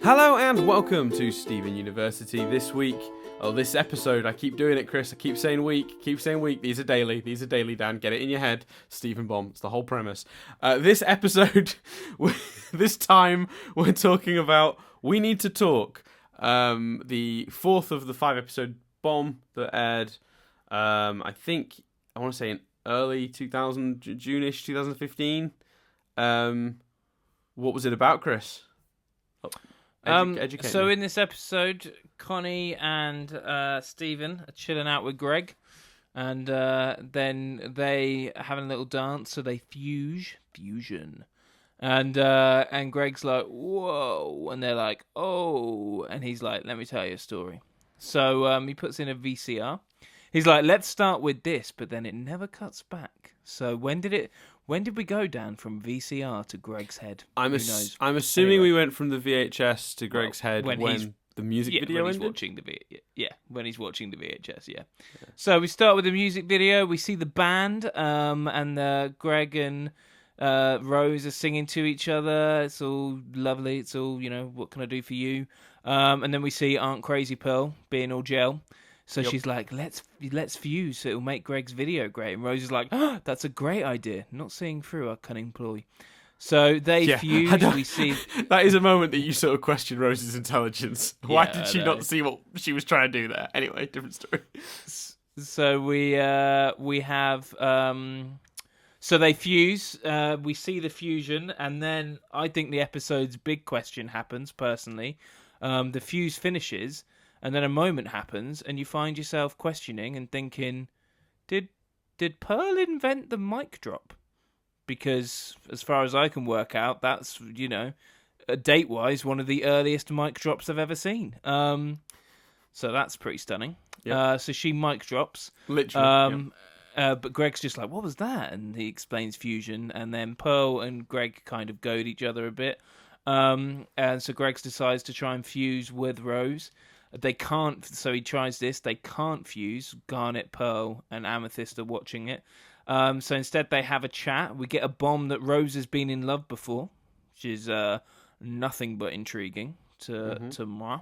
Hello and welcome to Steven University. This episode, I keep doing it, Chris. I keep saying week. These are daily, Dan. Get it in your head. Stephen Bomb. It's the whole premise. This episode, this time, we're talking about We Need to Talk. The fourth of the 5-episode bomb that aired, I want to say in early 2000, June-ish, 2015. What was it about, Chris? So in this episode, Connie and Stephen are chilling out with Greg, and then they having a little dance. So they fusion, and Greg's like, "Whoa," and they're like, "Oh," and he's like, "Let me tell you a story." So he puts in a VCR. He's like, "Let's start with this," but then it never cuts back. So when did we go, Dan, from VCR to Greg's head? I'm assuming we went from the VHS to Greg's head when the music video ended? When he's watching the VHS, yeah. So we start with the music video. We see the band, and Greg and Rose are singing to each other. It's all lovely. It's all, what can I do for you? And then we see Aunt Crazy Pearl being all gel. So she's like, let's fuse, so it'll make Greg's video great. And Rose is like, oh, that's a great idea. Not seeing through our cunning ploy. So they fuse. We see that is a moment that you sort of question Rose's intelligence. Why did she not see what she was trying to do there? Anyway, different story. So we have so they fuse. We see the fusion, and then I think the episode's big question happens. Personally, the fuse finishes. And then a moment happens, and you find yourself questioning and thinking, did Pearl invent the mic drop? Because as far as I can work out, that's, date-wise, one of the earliest mic drops I've ever seen. So that's pretty stunning. Yep. So she mic drops. Literally. But Greg's just like, what was that? And he explains fusion, and then Pearl and Greg kind of goad each other a bit. And so Greg decides to try and fuse with Rose. They can't, so he tries this. They can't fuse. Garnet, Pearl, and Amethyst are watching it. So instead, they have a chat. We get a bomb that Rose has been in love before, which is nothing but intriguing to moi.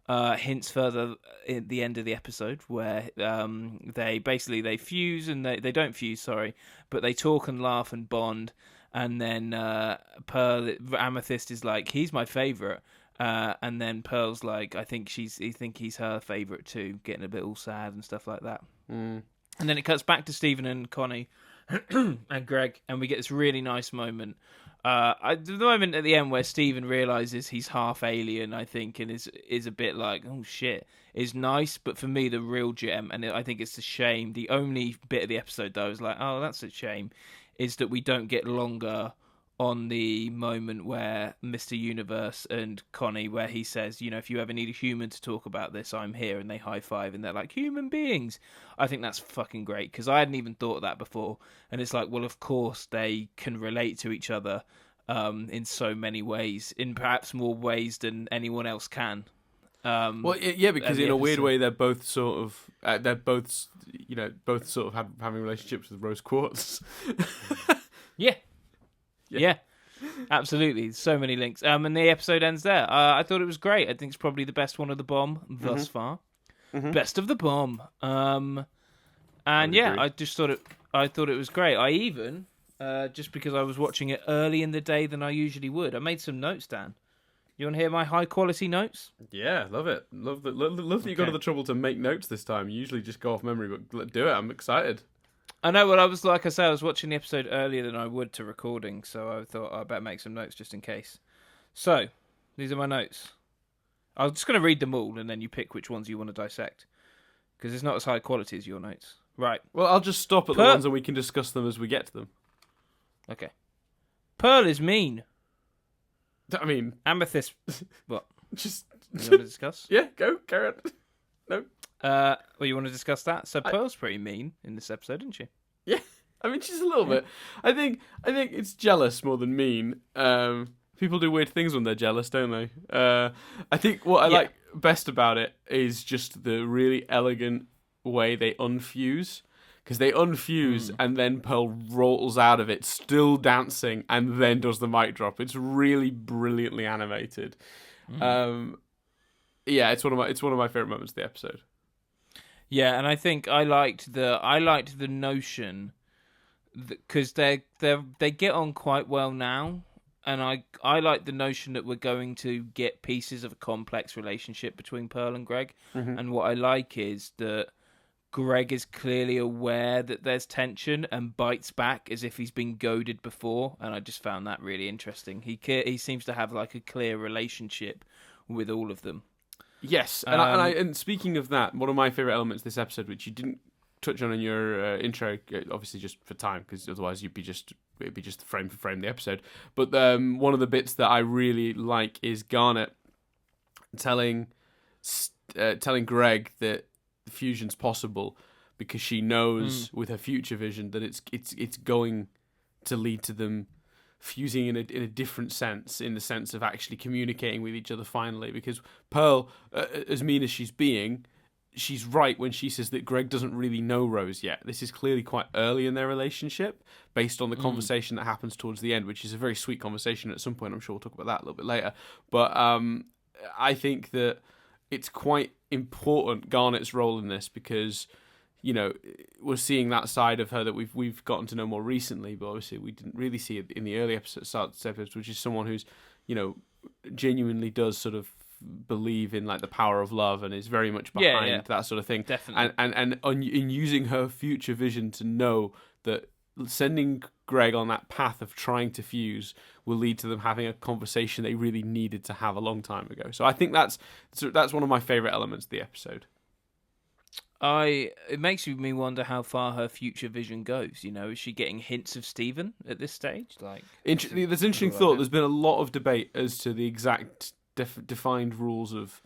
Hints further at the end of the episode where they fuse and they don't fuse, sorry, but they talk and laugh and bond. And then Amethyst is like, he's my favourite. And then Pearl's like, I think he's her favourite too, getting a bit all sad and stuff like that. And then it cuts back to Stephen and Connie and Greg, and we get this really nice moment. The moment at the end where Stephen realises he's half alien, I think, and is a bit like, oh shit, is nice. But for me, the real gem, and I think it's a shame. The only bit of the episode though is like, oh, that's a shame, is that we don't get longer on the moment where Mr. Universe and Connie, where he says, if you ever need a human to talk about this, I'm here, and they high five, and they're like, human beings. I think that's fucking great, because I hadn't even thought of that before, and it's like, well, of course they can relate to each other in so many ways, in perhaps more ways than anyone else can. Because in a weird way, they're both sort of, having relationships with Rose Quartz. Yeah, absolutely. So many links. And the episode ends there. I thought it was great. I think it's probably the best one of the bomb thus far. Best of the bomb. I just thought it was great. I even, just because I was watching it early in the day than I usually would, I made some notes, Dan. You want to hear my high quality notes? Yeah, love it. Love that you got to the trouble to make notes this time. You usually just go off memory, but do it. I'm excited. I know. Well, I was watching the episode earlier than I would to recording, so I thought I better make some notes just in case. So, these are my notes. I'm just going to read them all, and then you pick which ones you want to dissect, because it's not as high quality as your notes. Right. Well, I'll just stop at the ones and we can discuss them as we get to them. Okay. Pearl is mean. I mean, Amethyst. What? Just. You want to discuss? Yeah, go, carry on. No. Well, you want to discuss that? So Pearl's pretty mean in this episode, isn't she? Yeah, I mean, she's a little bit. I think it's jealous more than mean. People do weird things when they're jealous, don't they? I think what I like best about it is just the really elegant way they unfuse. Because they unfuse and then Pearl rolls out of it, still dancing, and then does the mic drop. It's really brilliantly animated. Yeah, it's one of my favorite moments of the episode. Yeah, and I think I liked the notion because they get on quite well now, and I like the notion that we're going to get pieces of a complex relationship between Pearl and Greg. And what I like is that Greg is clearly aware that there's tension and bites back as if he's been goaded before, and I just found that really interesting. He seems to have like a clear relationship with all of them. Yes, and speaking of that, one of my favorite elements of this episode, which you didn't touch on in your intro, obviously just for time, because otherwise it'd be just frame for frame the episode. But one of the bits that I really like is Garnet telling Greg that the fusion's possible because she knows with her future vision that it's going to lead to them fusing in a different sense, in the sense of actually communicating with each other finally. Because Pearl, as mean as she's being, she's right when she says that Greg doesn't really know Rose yet. This is clearly quite early in their relationship, based on the conversation that happens towards the end, which is a very sweet conversation. At some point, I'm sure we'll talk about that a little bit later. But I think that it's quite important, Garnet's role in this, because we're seeing that side of her that we've gotten to know more recently, but obviously we didn't really see it in the early episodes, which is someone who's genuinely does sort of believe in like the power of love and is very much behind that sort of thing. Definitely. And in using her future vision to know that sending Greg on that path of trying to fuse will lead to them having a conversation they really needed to have a long time ago. So I think that's one of my favorite elements of the episode. It makes me wonder how far her future vision goes. Is she getting hints of Stephen at this stage? There's an interesting thought. There's been a lot of debate as to the exact defined rules of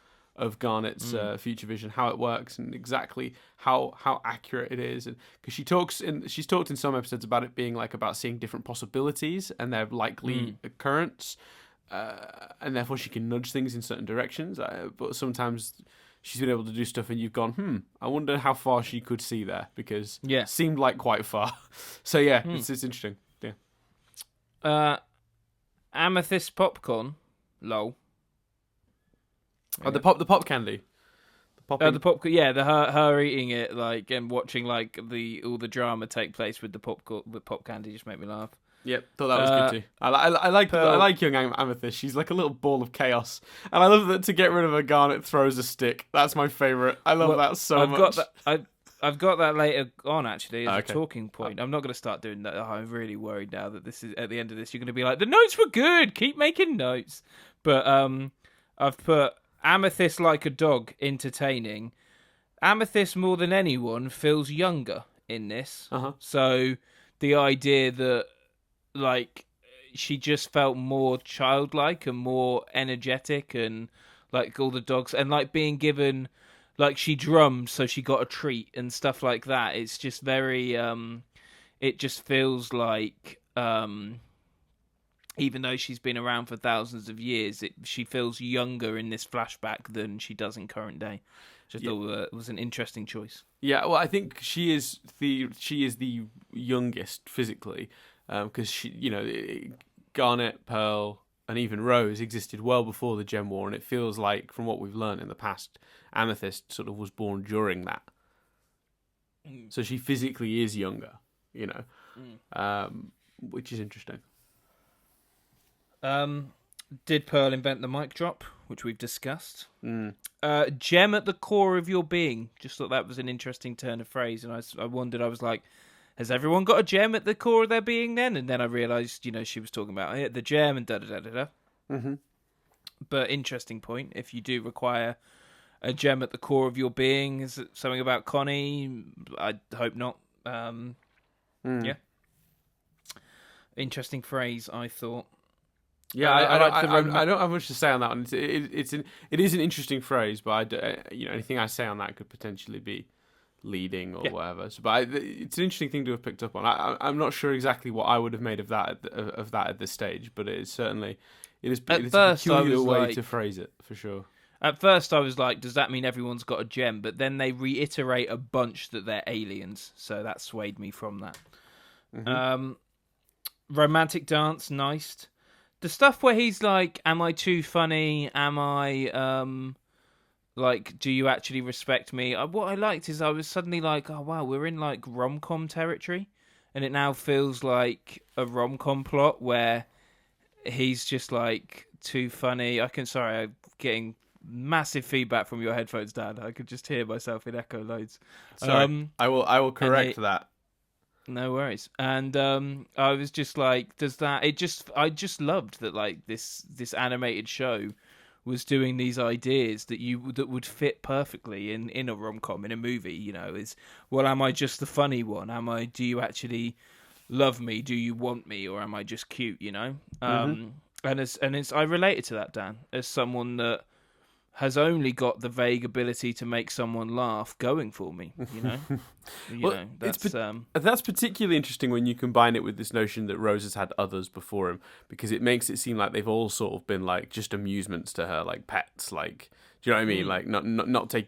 Garnet's future vision, how it works, and exactly how accurate it is. And because she's talked in some episodes about it being like about seeing different possibilities and their likely occurrence, and therefore she can nudge things in certain directions. But sometimes she's been able to do stuff, and you've gone, I wonder how far she could see there, because it seemed like quite far. So it's interesting. Yeah. Amethyst popcorn, lol. Oh, the pop candy. The popcorn. Yeah, her eating it and watching all the drama take place with the popcorn with pop candy just made me laugh. Yep, thought that was good too. I like young Amethyst. She's like a little ball of chaos, and I love that to get rid of her, Garnet throws a stick. That's my favourite. I love that so much. I've got that later on actually as a talking point. I'm not going to start doing that. I'm really worried now that this is at the end of this. You're going to be like, the notes were good. Keep making notes. But I've put Amethyst like a dog, entertaining. Amethyst more than anyone feels younger in this. So the idea that she just felt more childlike and more energetic, and like all the dogs, and like being given, like she drummed so she got a treat and stuff like that. It's just very it just feels like even though she's been around for thousands of years, she feels younger in this flashback than she does in current day. Just thought it was an interesting choice. Yeah, well, I think she is the youngest physically, because Garnet, Pearl, and even Rose existed well before the Gem War, and it feels like, from what we've learned in the past, Amethyst sort of was born during that. So she physically is younger, which is interesting. Did Pearl invent the mic drop, which we've discussed? Gem at the core of your being. Just thought that was an interesting turn of phrase, and I wondered, I was like, has everyone got a gem at the core of their being then? And then I realised, she was talking about the gem and da-da-da-da-da. Mm-hmm. But interesting point. If you do require a gem at the core of your being, is it something about Connie? I hope not. Yeah. Interesting phrase, I thought. Yeah, I don't have much to say on that one. It is an interesting phrase, but anything I say on that could potentially be leading or whatever. So, but it's an interesting thing to have picked up on. I'm not sure exactly what I would have made of that at this stage, but it is certainly a peculiar way to phrase it for sure. At first, I was like, does that mean everyone's got a gem? But then they reiterate a bunch that they're aliens, so that swayed me from that. Mm-hmm. Romantic dance, nice. the stuff where he's like, "Am I too funny? Am I like, do you actually respect me?" What I liked is I was suddenly like, "Oh wow, we're in like rom-com territory," and it now feels like a rom-com plot where he's just like too funny. I'm getting massive feedback from your headphones, Dan. I could just hear myself in echo loads. Sorry, I will correct that. No worries. And I was just like, I just loved that, like, this animated show was doing these ideas that would fit perfectly in a rom-com, in a movie, is, well, am I just the funny one? Do you actually love me? Do you want me? Or am I just cute, Mm-hmm. And I related to that, Dan, as someone that has only got the vague ability to make someone laugh going for me, that's particularly interesting when you combine it with this notion that Rose has had others before him, because it makes it seem like they've all sort of been like just amusements to her, like pets, like, do you know what I mean? Like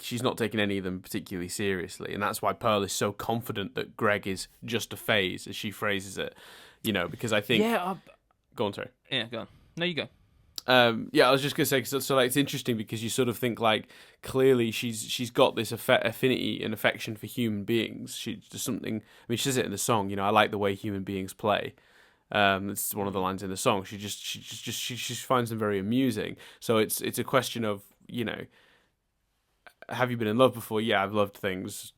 she's not taking any of them particularly seriously, and that's why Pearl is so confident that Greg is just a phase, as she phrases it, because I think... Go on, sorry. Yeah, go on. No, you go. I was just gonna say, so like, it's interesting because you sort of think like clearly she's got this affinity and affection for human beings. She's just something. I mean, she says it in the song. I like the way human beings play. It's one of the lines in the song. She just finds them very amusing. So it's a question of, have you been in love before? Yeah, I've loved things,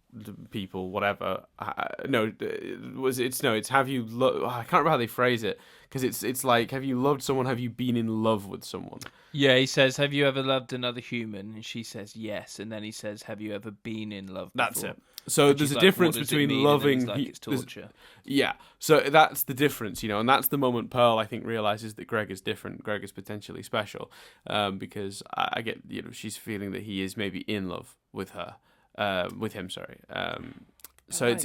people, whatever. It's have you I can't remember how they phrase it, because it's like, have you loved someone? Have you been in love with someone? Yeah, he says, have you ever loved another human? And she says yes, and then he says, have you ever been in love before? That's it. So and there's a difference between loving... Like, it's torture. Yeah, so that's the difference, and that's the moment Pearl, I think, realizes that Greg is different. Greg is potentially special, because I get, she's feeling that he is maybe in love with her, with him. Sorry. So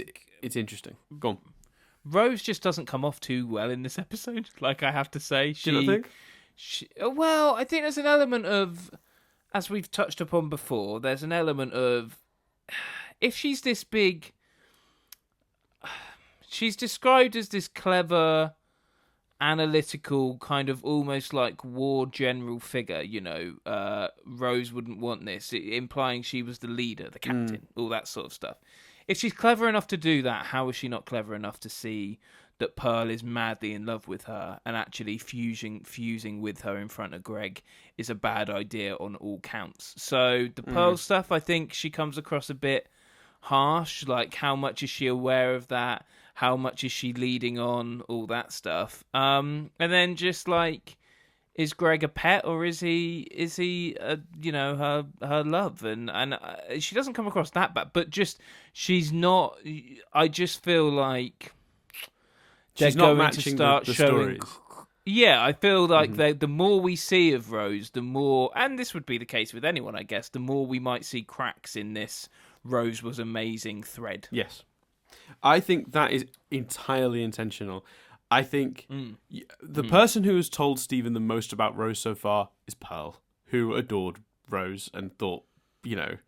it's interesting. Go on. Rose just doesn't come off too well in this episode. Like, I have to say, do you not think? Well, I think there's an element of, as we've touched upon before, there's an element of, if she's this big, she's described as this clever, analytical, kind of almost like war general figure, Rose wouldn't want this, implying she was the leader, the captain, all that sort of stuff. If she's clever enough to do that, how is she not clever enough to see that Pearl is madly in love with her, and actually fusing with her in front of Greg is a bad idea on all counts? So the Pearl stuff, I think she comes across a bit harsh. Like, how much is she aware of that? How much is she leading on? All that stuff. And then just like, is Greg a pet, or is he her love? And she doesn't come across that bad, but just she's not. I just feel like she's not matching the stories. Yeah, I feel like the more we see of Rose, the more, and this would be the case with anyone, I guess, the more we might see cracks in this Rose was amazing thread. Yes. I think that is entirely intentional. I think the person who has told Stephen the most about Rose so far is Pearl, who adored Rose and thought, the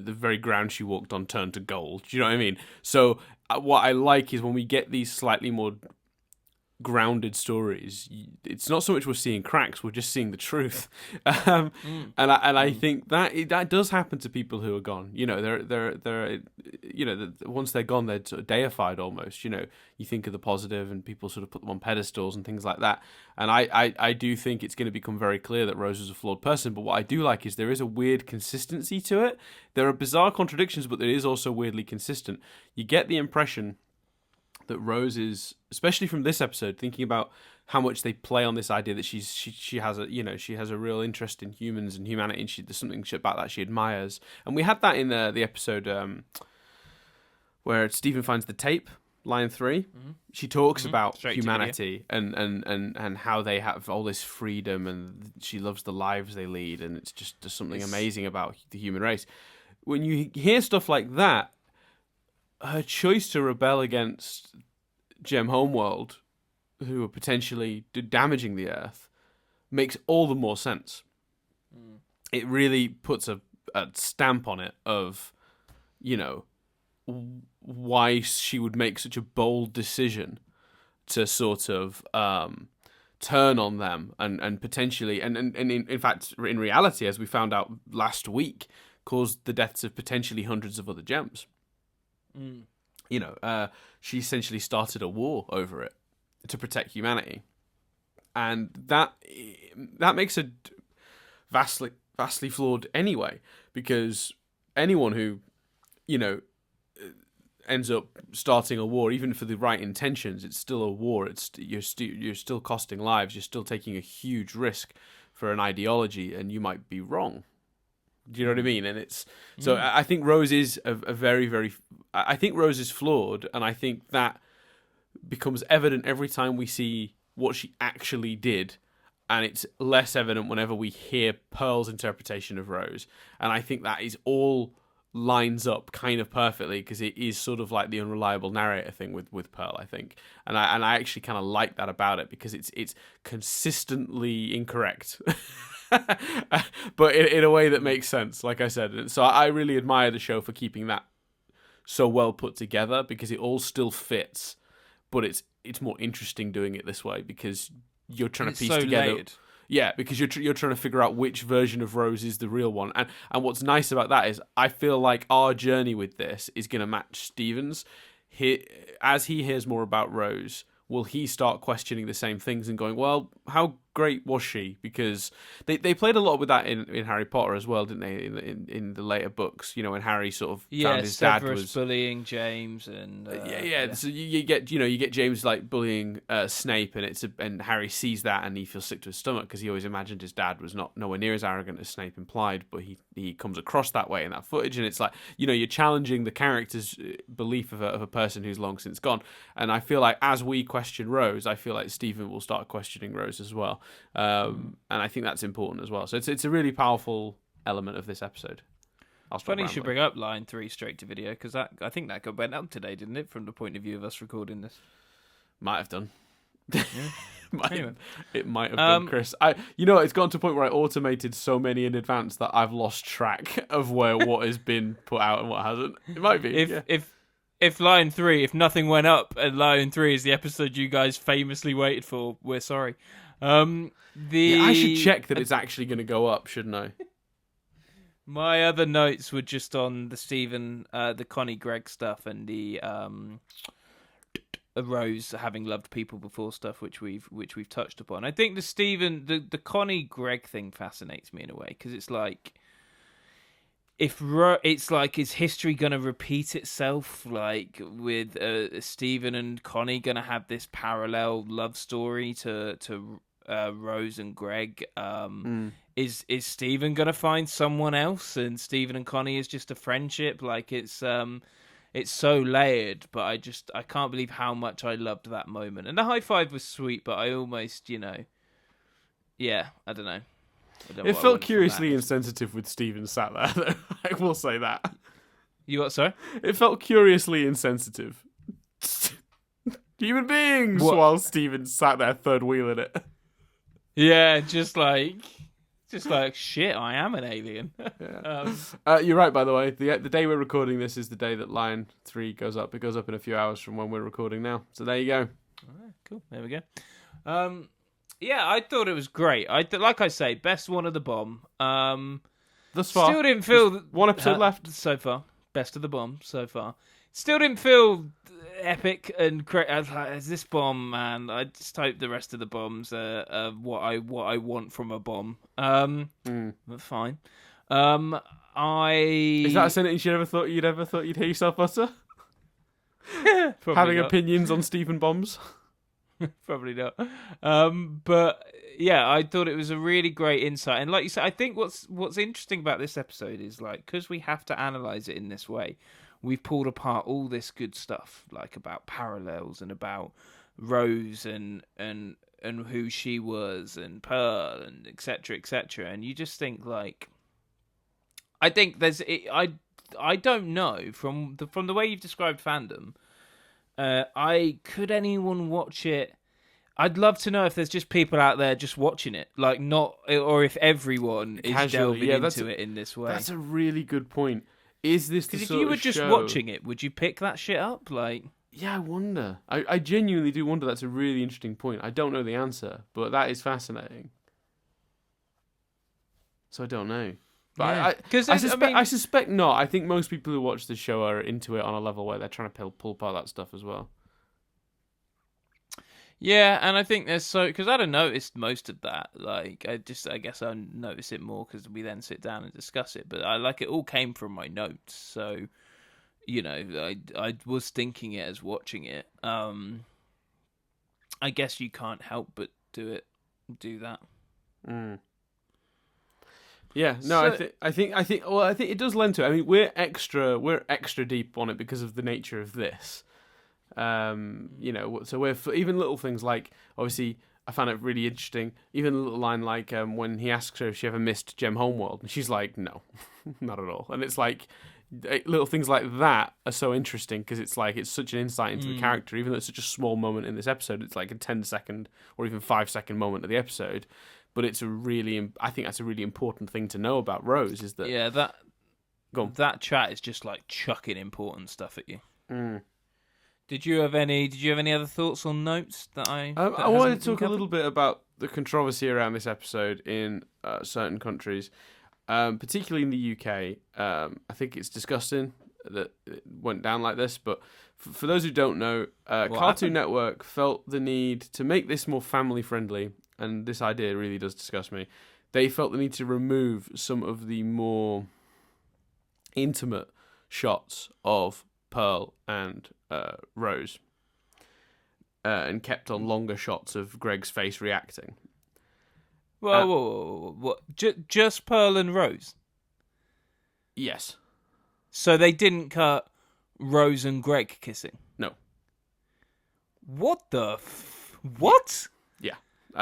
very ground she walked on turned to gold. Do you know what I mean? So what I like is when we get these slightly more grounded stories, it's not so much we're seeing cracks, we're just seeing the truth. And I think that does happen to people who are gone. They're once they're gone, they're sort of deified almost. You think of the positive, and people sort of put them on pedestals and things like that. And I do think it's going to become very clear that Rose is a flawed person. But what I do like is there is a weird consistency to it. There are bizarre contradictions, but it is also weirdly consistent. You get the impression that Rose is, especially from this episode, thinking about how much they play on this idea that she has a real interest in humans and humanity, and there's something about that she admires. And we had that in the episode where Stephen finds the tape, line 3. She talks about humanity and how they have all this freedom, and she loves the lives they lead, and it's just there's something amazing about the human race. When you hear stuff like that, her choice to rebel against Gem Homeworld, who are potentially damaging the Earth, makes all the more sense. It really puts a stamp on it of, why she would make such a bold decision to sort of turn on them and potentially and in fact in reality, as we found out last week, caused the deaths of potentially hundreds of other gems. You know, she essentially started a war over it to protect humanity, and that makes her vastly flawed anyway, because anyone who, you know, ends up starting a war, even for the right intentions, it's still a war. You're still costing lives. You're still taking a huge risk for an ideology, and you might be wrong. Do you know what I mean? And it's so I think Rose is a very, very. I think Rose is flawed, and I think that becomes evident every time we see what she actually did, and it's less evident whenever we hear Pearl's interpretation of Rose. And I think that is all lines up kind of perfectly, because it is sort of like the unreliable narrator thing with Pearl, I think. And I actually kind of like that about it, because it's consistently incorrect. But in a way that makes sense, like I said. So I really admire the show for keeping that so well put together, because it all still fits, but it's more interesting doing it this way, because you're trying to piece together. Layered. Yeah, because you're trying to figure out which version of Rose is the real one. And what's nice about that is I feel like our journey with this is going to match Steven's. As he hears more about Rose, will he start questioning the same things and going, well, how great was she? Because they played a lot with that in Harry Potter as well, didn't they? In the later books, you know, when Harry sort of found his dad was bullying James, and yeah. So you get James like bullying Snape, and Harry sees that and he feels sick to his stomach, because he always imagined his dad was nowhere near as arrogant as Snape implied, but he comes across that way in that footage, and it's like, you know, you're challenging the character's belief of a person who's long since gone. And I feel like as we question Rose, I feel like Stephen will start questioning Rose as well. And I think that's important as well. So it's a really powerful element of this episode. Funny you should bring up line 3 straight to video, because I think that went up today, didn't it? From the point of view of us recording this, might have done. Yeah. Anyway. It might have done, Chris. It's gotten to a point where I automated so many in advance that I've lost track of what has been put out and what hasn't. It might be. If line 3, if nothing went up, and line 3 is the episode you guys famously waited for, we're sorry. I should check that it's actually going to go up, shouldn't I? My other notes were just on the Stephen, the Connie Greg stuff, and the Rose having loved people before stuff, which we've touched upon. I think the Stephen, the Connie Greg thing fascinates me in a way, because it's like, is history going to repeat itself? Like, with Stephen and Connie going to have this parallel love story to Rose and Greg? Is Stephen going to find someone else, and Stephen and Connie is just a friendship? Like, it's so layered, but I can't believe how much I loved that moment. And the high five was sweet, but I almost, I don't know. It felt curiously insensitive with Stephen sat there, though. I will say that. You what, sorry? It felt curiously insensitive. Human beings! What? While Stephen sat there third wheeling it. Yeah, just like, shit, I am an alien. Yeah. You're right, by the way. The day we're recording this is the day that line 3 goes up. It goes up in a few hours from when we're recording now. So there you go. All right, cool. There we go. Yeah, I thought it was great. Like I say, best one of the bomb. Thus far. Still didn't feel... There's one episode left. So far. Best of the bomb so far. Still didn't feel epic and great. I was like, is this bomb, man? I just hope the rest of the bombs are what I want from a bomb. But fine. Is that a sentence you ever thought you'd hear yourself utter? Having not. Opinions on Stephen bombs? Probably not. But yeah, I thought it was a really great insight. And like you said, I think what's interesting about this episode is, like, because we have to analyze it in this way, we've pulled apart all this good stuff, like about parallels and about Rose and who she was and Pearl and etc. etc. And you just think, like, I think I don't know from the way you've described fandom. Could anyone watch it? I'd love to know if there's just people out there just watching it, like, not, or if everyone is delving into it in this way. That's a really good point. Is this the because if sort you were of just show... watching it, would you pick that shit up? Like, Yeah, I wonder. I genuinely do wonder. That's a really interesting point. I don't know the answer, but that is fascinating. So I don't know. But Yeah, because I suspect not. I think most people who watch the show are into it on a level where they're trying to pull apart that stuff as well. yeah, and I think there's because I'd have noticed most of that. Like, I guess I notice it more because we then sit down and discuss it. But I like it all came from my notes, so I was thinking it as watching it. I guess you can't help but do that. Mm. Yeah, no, so, I think it does lend to it. I mean, we're extra deep on it because of the nature of this. So we're even little things like, obviously, I found it really interesting. Even a little line like when he asks her if she ever missed Gem Homeworld, and she's like, no, not at all. And it's like little things like that are so interesting because it's like it's such an insight into the character, even though it's such a small moment in this episode. It's like a 10-second or even 5-second moment of the episode. But I think that's a really important thing to know about Rose is that that chat is just like chucking important stuff at you. Mm. Did you have any other thoughts or notes that I wanted to talk a little bit about the controversy around this episode in certain countries, particularly in the UK. I think it's disgusting that it went down like this, but for those who don't know, Cartoon Network felt the need to make this more family friendly. And this idea really does disgust me. They felt the need to remove some of the more intimate shots of Pearl and Rose, and kept on longer shots of Greg's face reacting. Whoa. Just Pearl and Rose? Yes. So they didn't cut Rose and Greg kissing? No. What the what? Yeah.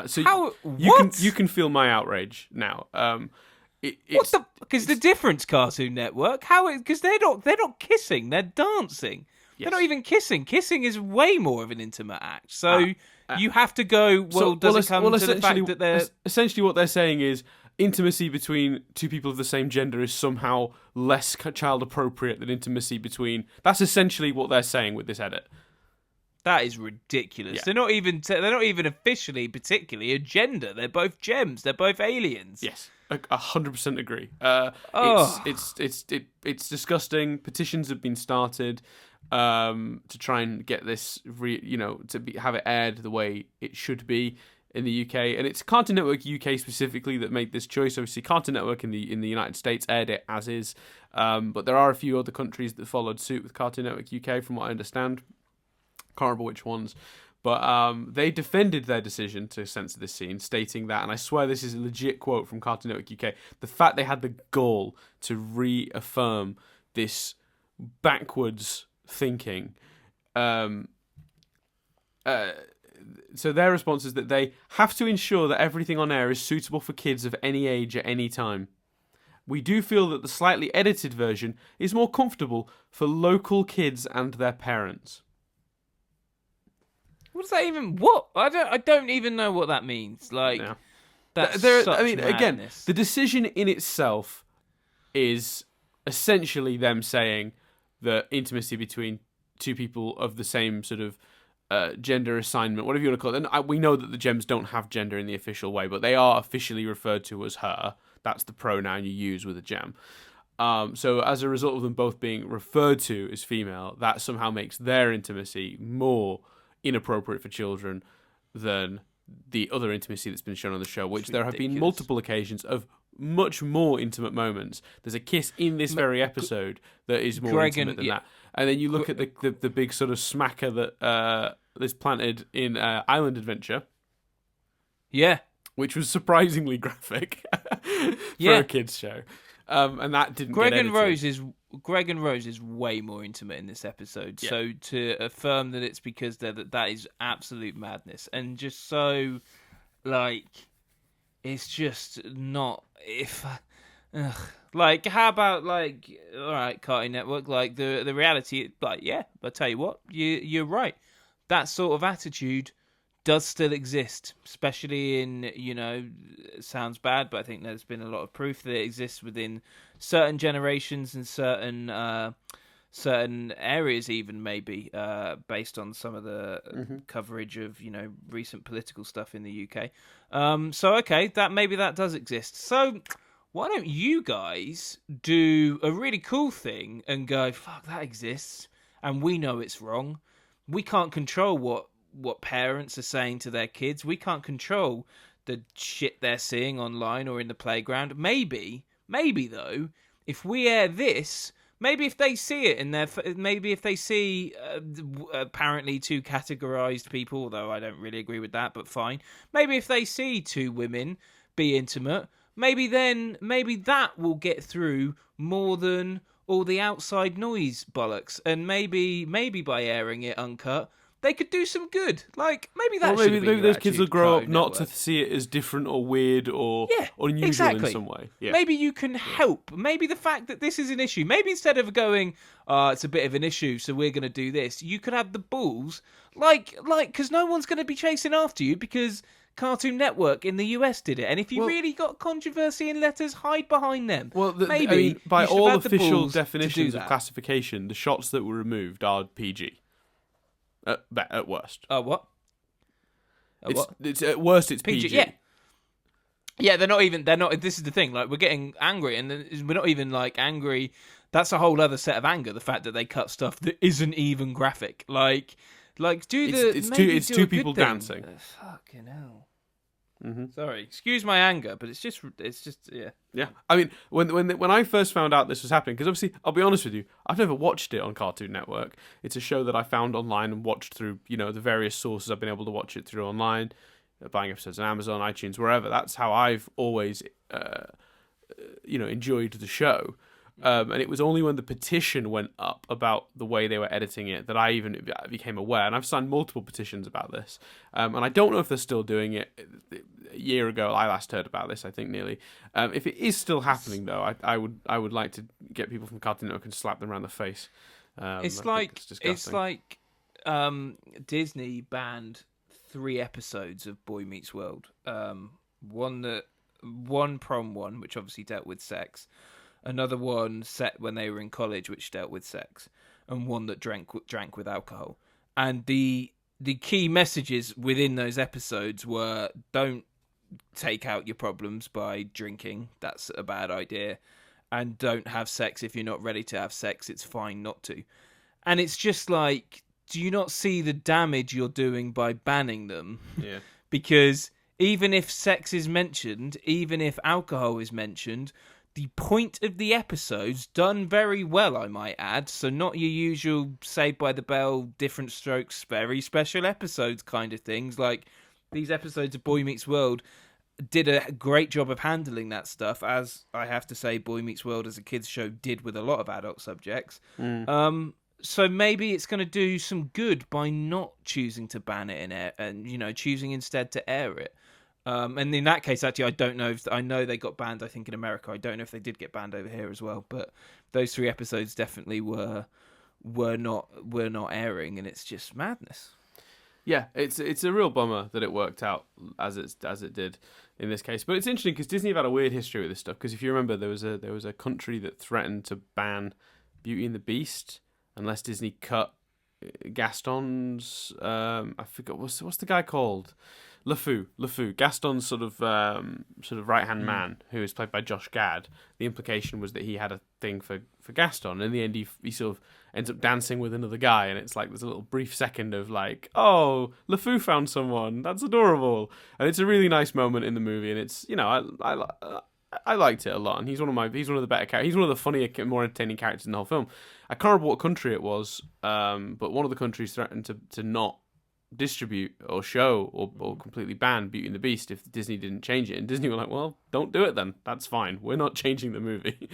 So how? You can feel my outrage now. Because the difference, Cartoon Network. How? Because they're not kissing. They're dancing. Yes. They're not even kissing. Kissing is way more of an intimate act. So you have to go. Does it come to the fact that they're essentially what they're saying is intimacy between two people of the same gender is somehow less child appropriate than intimacy between. That's essentially what they're saying with this edit. That is ridiculous. Yeah. They're not even officially particularly a gender. They're both gems. They're both aliens. Yes, 100% agree. It's disgusting. Petitions have been started to try and get this have it aired the way it should be in the UK, and it's Cartoon Network UK specifically that made this choice. Obviously, Cartoon Network in the United States aired it as is, but there are a few other countries that followed suit with Cartoon Network UK, from what I understand. Can't remember which ones, but they defended their decision to censor this scene, stating that, and I swear this is a legit quote from Cartoon Network UK, the fact they had the gall to reaffirm this backwards thinking. So their response is that they have to ensure that everything on air is suitable for kids of any age at any time. We do feel that the slightly edited version is more comfortable for local kids and their parents. What does that even? What? I don't even know what that means. Like, no. That's such madness. Again, the decision in itself is essentially them saying that intimacy between two people of the same sort of gender assignment, whatever you want to call it. And we know that the gems don't have gender in the official way, but they are officially referred to as her. That's the pronoun you use with a gem. So as a result of them both being referred to as female, that somehow makes their intimacy more inappropriate for children than the other intimacy that's been shown on the show, which there have been multiple occasions of much more intimate moments. There's a kiss in this very episode that is more intimate than that. And then you look at the big sort of smacker that is planted in Island Adventure. Yeah. Which was surprisingly graphic for a kids' show. And that didn't get edited. Greg and Rose is way more intimate in this episode. Yeah. So to affirm that it's because that is absolute madness. And just so, like, it's just not... Like, how about, like, all right, Cartoon Network, like, the reality, like, yeah, but tell you what, you're right. That sort of attitude does still exist, especially in, it sounds bad, but I think there's been a lot of proof that it exists within certain generations and certain certain areas, even maybe based on some of the coverage of recent political stuff in the UK. So okay, that does exist. So why don't you guys do a really cool thing and go, fuck, that exists, and we know it's wrong. We can't control what parents are saying to their kids. We can't control the shit they're seeing online or in the playground. Maybe though, if we air this, maybe if they see it maybe if they see apparently two categorized people, although I don't really agree with that, but fine. Maybe if they see two women be intimate, maybe that will get through more than all the outside noise bollocks. And maybe by airing it uncut, they could do some good. Like, maybe that should be maybe those kids will grow up not Network. to see it as different or weird or unusual exactly. in some way. Yeah. Maybe you can help. Maybe the fact that this is an issue, maybe instead of going, it's a bit of an issue, so we're going to do this, you could have the balls, because no one's going to be chasing after you because Cartoon Network in the US did it. And if you really got controversy in letters, hide behind them. Well, maybe by all official definitions definitions of classification, the shots that were removed are PG. At worst. What? It's at worst. It's PG. Yeah. Yeah, they're not. This is the thing. Like, we're getting angry, and we're not even like angry. That's a whole other set of anger. The fact that they cut stuff that isn't even graphic. Like it's two people dancing. Fucking hell. Mm-hmm. Sorry, excuse my anger, but it's just yeah. Yeah, I mean, when I first found out this was happening, because obviously, I'll be honest with you, I've never watched it on Cartoon Network. It's a show that I found online and watched through, the various sources I've been able to watch it through online, buying episodes on Amazon, iTunes, wherever. That's how I've always, enjoyed the show. And it was only when the petition went up about the way they were editing it that I even became aware. And I've signed multiple petitions about this. And I don't know if they're still doing it. A year ago, I last heard about this, I think, nearly. If it is still happening, though, I would like to get people from Cartoon Network and slap them around the face. It's like Disney banned 3 episodes of Boy Meets World. One prom one, which obviously dealt with sex. Another one set when they were in college, which dealt with sex, and one that drank with alcohol. And the key messages within those episodes were: don't take out your problems by drinking. That's a bad idea. And don't have sex if you're not ready to have sex. It's fine not to. And it's just like, do you not see the damage you're doing by banning them? Yeah. Because even if sex is mentioned, even if alcohol is mentioned, the point of the episode's done very well, I might add. So not your usual Saved by the Bell, different strokes, very special episodes kind of things. Like, these episodes of Boy Meets World did a great job of handling that stuff, as I have to say Boy Meets World as a kids show did with a lot of adult subjects. So maybe it's going to do some good by not choosing to ban it in air, and choosing instead to air it. And in that case, actually, I don't know I know they got banned, I think, in America. I don't know if they did get banned over here as well, but those 3 episodes definitely were not airing, and it's just madness. Yeah, it's a real bummer that it worked out as it did in this case. But it's interesting because Disney have had a weird history with this stuff. Because if you remember, there was a country that threatened to ban Beauty and the Beast unless Disney cut Gaston's. I forgot what's the guy called. LeFou, Gaston's sort of right-hand man, who is played by Josh Gad. The implication was that he had a thing for Gaston. In the end, he sort of ends up dancing with another guy, and it's like there's a little brief second of like, oh, LeFou found someone, that's adorable, and it's a really nice moment in the movie, and it's I liked it a lot, and he's one of the better characters. He's one of the funnier, more entertaining characters in the whole film. I can't remember what country it was, but one of the countries threatened to not distribute or show or completely ban Beauty and the Beast if Disney didn't change it, and Disney were like, well, don't do it then, that's fine, we're not changing the movie.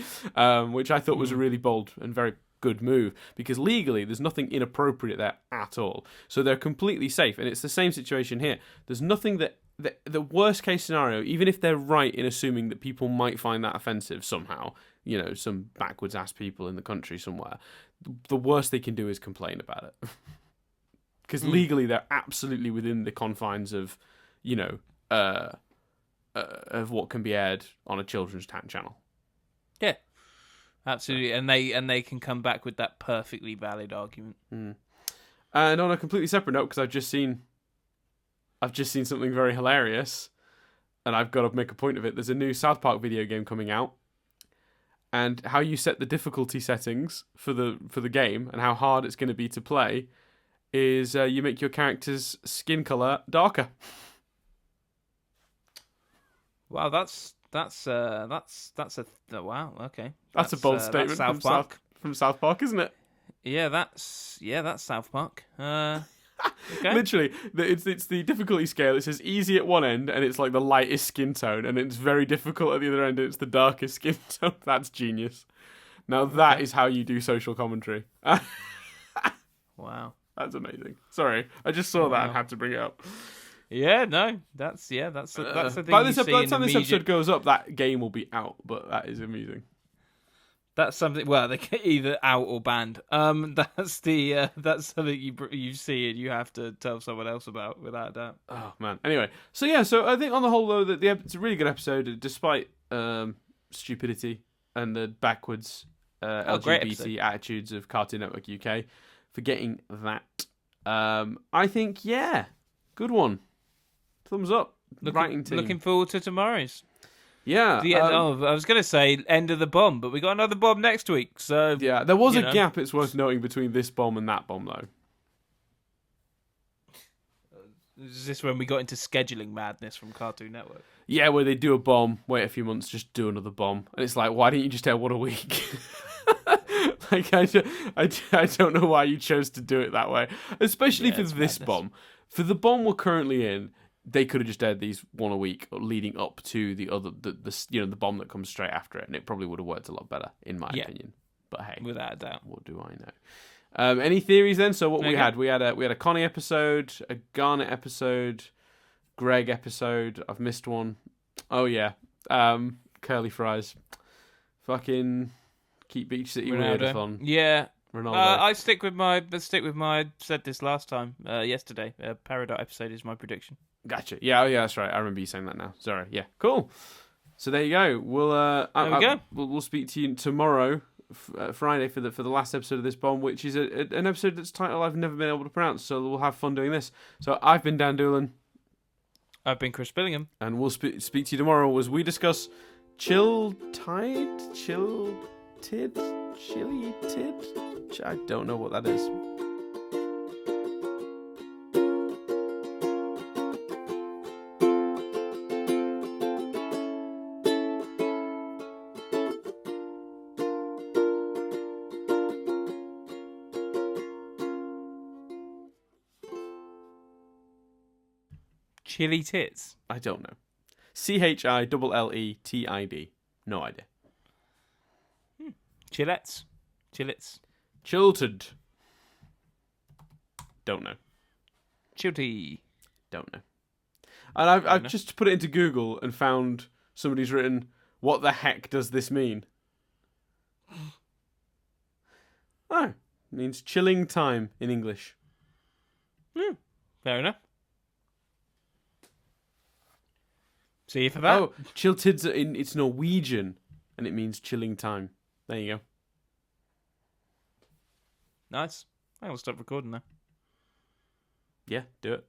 Which I thought was a really bold and very good move, because legally there's nothing inappropriate there at all, so they're completely safe. And it's the same situation here. There's nothing that the worst case scenario, even if they're right in assuming that people might find that offensive somehow, some backwards ass people in the country somewhere, the worst they can do is complain about it. Because legally, they're absolutely within the confines of, of what can be aired on a children's channel. Yeah, Absolutely, and they can come back with that perfectly valid argument. And on a completely separate note, because I've just seen something very hilarious, and I've got to make a point of it. There's a new South Park video game coming out, and how you set the difficulty settings for the game and how hard it's going to be to play is you make your character's skin color darker. Wow, that's a wow. Okay, That's a bold statement from South Park, isn't it? Yeah, that's South Park. Okay. Literally, it's the difficulty scale. It says easy at one end, and it's like the lightest skin tone, and it's very difficult at the other end, and it's the darkest skin tone. That's genius. Now that is how you do social commentary. Wow, that's amazing. Sorry, I just saw that and had to bring it up. Yeah, no, that's the thing. By the time this episode goes up, that game will be out. But that is amusing. That's something. Well, they get either out or banned. That's something you see and you have to tell someone else about, without a doubt. Oh man. Anyway, so I think on the whole though that it's a really good episode, despite stupidity and the backwards LGBT attitudes of Cartoon Network UK. For getting that, I think good one. Thumbs up. Writing team. Looking forward to tomorrow's. Yeah. I was going to say end of the bomb, but we got another bomb next week. So yeah, there was a gap. It's worth noting between this bomb and that bomb, though. Is this when we got into scheduling madness from Cartoon Network? Yeah, where they do a bomb, wait a few months, just do another bomb, and it's like, why didn't you just air one a week? Like I don't know why you chose to do it that way, especially for this bomb. For the bomb we're currently in, they could have just aired these one a week, leading up to the other, the bomb that comes straight after it, and it probably would have worked a lot better, in my opinion. But hey, without a doubt, what do I know? Any theories then? So what we had a Connie episode, a Garnet episode, Greg episode. I've missed one. Oh yeah, curly fries. Fucking keep Beach City weirdathon. Yeah. Ronaldo. I stick with my. I said this last time, yesterday. Paradise episode is my prediction. Gotcha. Yeah, that's right. I remember you saying that now. Sorry. Yeah. Cool. So there you go. We'll speak to you tomorrow, Friday, for the last episode of this bomb, which is an episode that's title I've never been able to pronounce. So we'll have fun doing this. So I've been Dan Doolan. I've been Chris Billingham, and we'll speak to you tomorrow as we discuss Chilly Tid. I don't know what that is. Chili tits. I don't know. CHILLETID. No idea. Chillettes. Chilted. Don't know. Chilty. Don't know. And I've just put it into Google and found somebody's written, "What the heck does this mean?" Oh, it means chilling time in English. Fair enough. See you for that. Oh, chiltid's it's Norwegian, and it means chilling time. There you go. Nice. I'll stop recording now. Yeah, do it.